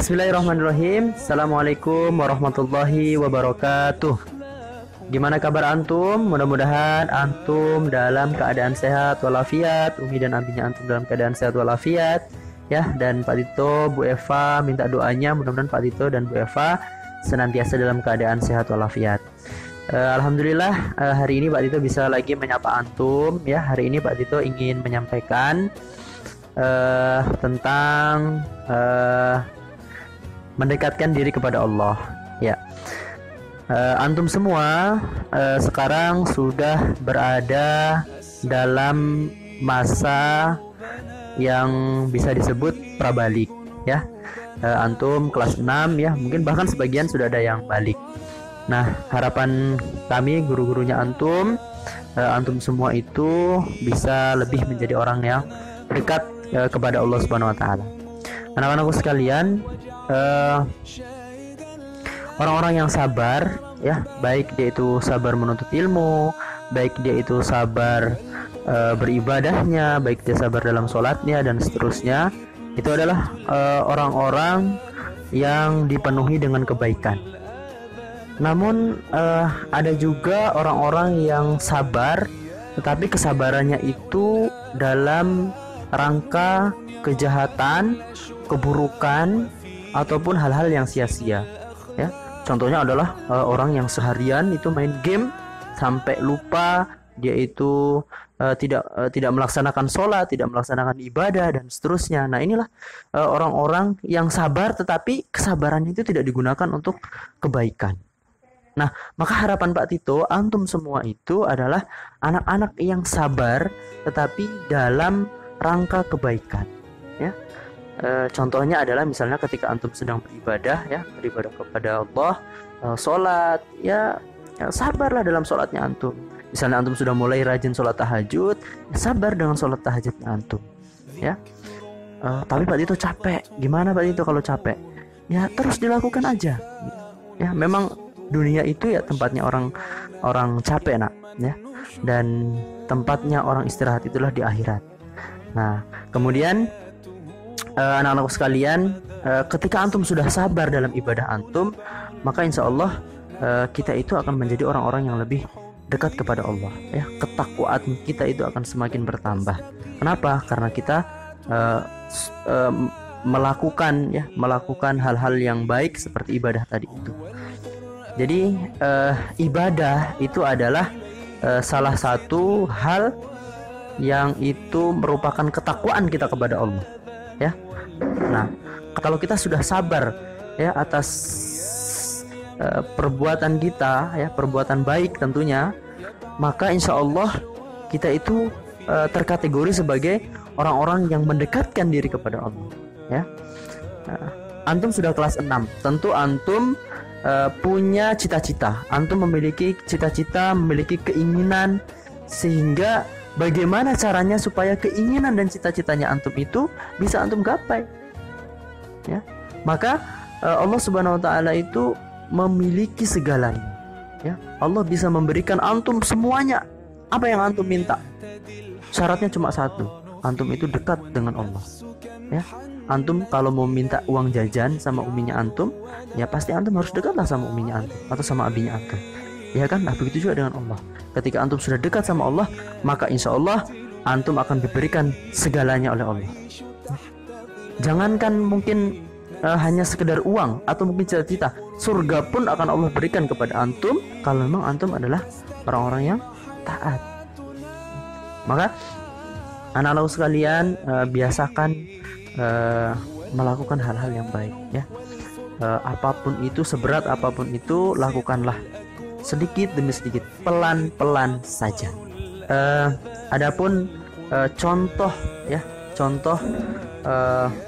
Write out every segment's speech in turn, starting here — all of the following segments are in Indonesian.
Bismillahirrahmanirrahim. Assalamualaikum warahmatullahi wabarakatuh. Gimana kabar antum? Mudah-mudahan antum dalam keadaan sehat walafiat. Umi dan abinya antum dalam keadaan sehat walafiat. Ya, dan Pak Tito, Bu Eva minta doanya mudah-mudahan Pak Tito dan Bu Eva senantiasa dalam keadaan sehat walafiat. Alhamdulillah hari ini Pak Tito bisa lagi menyapa antum. Ya, hari ini Pak Tito ingin menyampaikan tentang mendekatkan diri kepada Allah. Ya, antum semua sekarang sudah berada dalam masa yang bisa disebut prabalik. Ya, antum kelas 6 ya, mungkin bahkan sebagian sudah ada yang balik. Nah, harapan kami guru-gurunya antum, antum semua itu bisa lebih menjadi orang yang dekat kepada Allah Subhanahu Wa Taala. Anak-anakku sekalian, orang-orang yang sabar, ya, baik dia itu sabar menuntut ilmu, baik dia itu sabar beribadahnya, baik dia sabar dalam sholatnya dan seterusnya, itu adalah orang-orang yang dipenuhi dengan kebaikan. Namun ada juga orang-orang yang sabar, tetapi kesabarannya itu dalam rangka kejahatan, keburukan, ataupun hal-hal yang sia-sia. Ya, contohnya adalah orang yang seharian itu main game sampai lupa dia itu tidak melaksanakan sholat, tidak melaksanakan ibadah dan seterusnya. Nah, inilah orang-orang yang sabar, tetapi kesabarannya itu tidak digunakan untuk kebaikan. Nah, maka harapan Pak Tito, antum semua itu adalah anak-anak yang sabar, tetapi dalam rangka kebaikan. Ya, contohnya adalah misalnya ketika antum sedang beribadah, ya, beribadah kepada Allah, sholat, ya, sabarlah dalam sholatnya antum. Misalnya antum sudah mulai rajin sholat tahajud, ya, sabar dengan sholat tahajudnya antum. Ya, tapi Pak Tito capek. Gimana Pak Tito kalau capek? Ya, terus dilakukan aja. Ya, memang dunia itu ya tempatnya orang capek, nak. Ya, dan tempatnya orang istirahat itulah di akhirat. Nah, kemudian anak-anakku sekalian, ketika antum sudah sabar dalam ibadah antum, maka insya Allah kita itu akan menjadi orang-orang yang lebih dekat kepada Allah. Ya, ketakwaan kita itu akan semakin bertambah. Kenapa? Karena kita melakukan hal-hal yang baik seperti ibadah tadi itu. Jadi ibadah itu adalah salah satu hal yang itu merupakan ketakwaan kita kepada Allah, ya. Nah, kalau kita sudah sabar, ya, atas perbuatan kita, ya, perbuatan baik tentunya, maka insya Allah kita itu terkategori sebagai orang-orang yang mendekatkan diri kepada Allah, ya. Antum sudah kelas 6, tentu antum punya cita-cita, antum memiliki cita-cita, memiliki keinginan, sehingga bagaimana caranya supaya keinginan dan cita-citanya antum itu bisa antum gapai, ya. Maka Allah Subhanahu Wa Taala itu memiliki segalanya, ya. Allah bisa memberikan antum semuanya apa yang antum minta. Syaratnya cuma satu, antum itu dekat dengan Allah, ya. Antum kalau mau minta uang jajan sama uminya antum, ya pasti antum harus dekatlah sama uminya antum atau sama abinya antum, ya kan? Nah, begitu juga dengan Allah. Ketika antum sudah dekat sama Allah, maka insya Allah antum akan diberikan segalanya oleh Allah. Jangankan mungkin hanya sekedar uang atau mungkin cita-cita, surga pun akan Allah berikan kepada antum kalau memang antum adalah orang-orang yang taat. Maka anak-anak sekalian, biasakan melakukan hal-hal yang baik, ya. Apapun itu, seberat apapun itu, lakukanlah sedikit demi sedikit, pelan-pelan saja. Adapun contoh, ya, contoh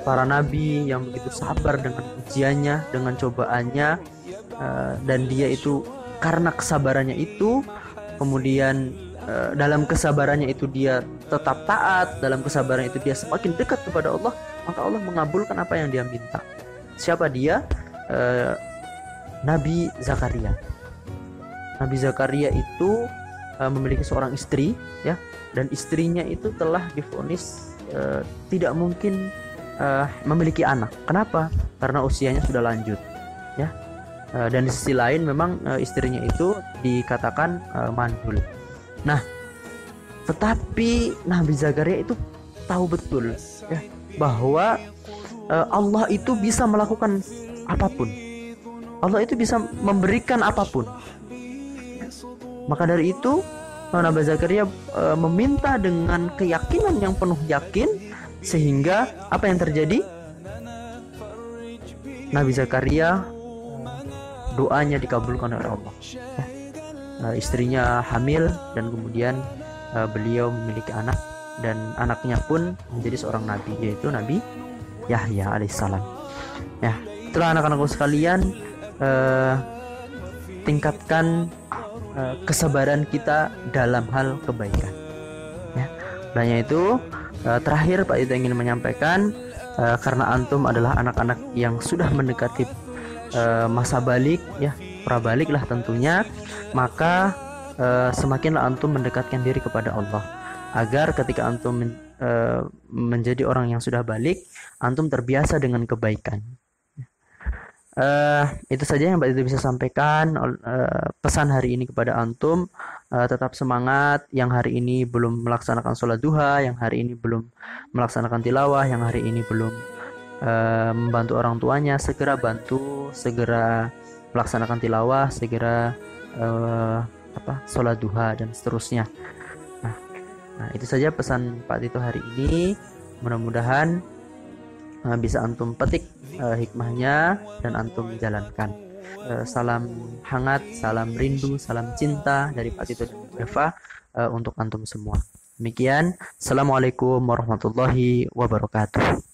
para nabi yang begitu sabar dengan ujiannya, dengan cobaannya, dan dia itu karena kesabarannya itu, kemudian dalam kesabarannya itu dia tetap taat, dalam kesabaran itu dia semakin dekat kepada Allah, maka Allah mengabulkan apa yang dia minta. Siapa dia? Nabi Zakaria. Nabi Zakaria itu memiliki seorang istri, ya, dan istrinya itu telah divonis tidak mungkin memiliki anak. Kenapa? Karena usianya sudah lanjut, ya. Dan di sisi lain memang istrinya itu dikatakan mandul. Nah, tetapi Nabi Zakaria itu tahu betul, ya, bahwa Allah itu bisa melakukan apapun. Allah itu bisa memberikan apapun. Maka dari itu Nabi Zakaria meminta dengan keyakinan yang penuh yakin, sehingga apa yang terjadi? Nabi Zakaria doanya dikabulkan oleh Allah. Istrinya hamil dan kemudian beliau memiliki anak, dan anaknya pun menjadi seorang nabi, yaitu Nabi Yahya alaihissalam. Ya, itulah anak-anakku sekalian, tingkatkan kesabaran kita dalam hal kebaikan. Ya, olehnya itu terakhir Pak itu ingin menyampaikan, karena antum adalah anak-anak yang sudah mendekati masa balik, ya, prabalik lah tentunya, maka semakinlah antum mendekatkan diri kepada Allah, agar ketika antum menjadi orang yang sudah balik, antum terbiasa dengan kebaikan. Itu saja yang Mbak Tito bisa sampaikan. Pesan hari ini kepada antum, tetap semangat. Yang hari ini belum melaksanakan sholat duha, yang hari ini belum melaksanakan tilawah, yang hari ini belum membantu orang tuanya, segera bantu, segera melaksanakan tilawah, segera sholat duha dan seterusnya. Nah, itu saja pesan Pak Tito hari ini. Mudah-mudahan bisa antum petik hikmahnya dan antum jalankan. Salam hangat, salam rindu, salam cinta dari Pak Tito dan Eva untuk antum semua. Demikian, Assalamualaikum warahmatullahi wabarakatuh.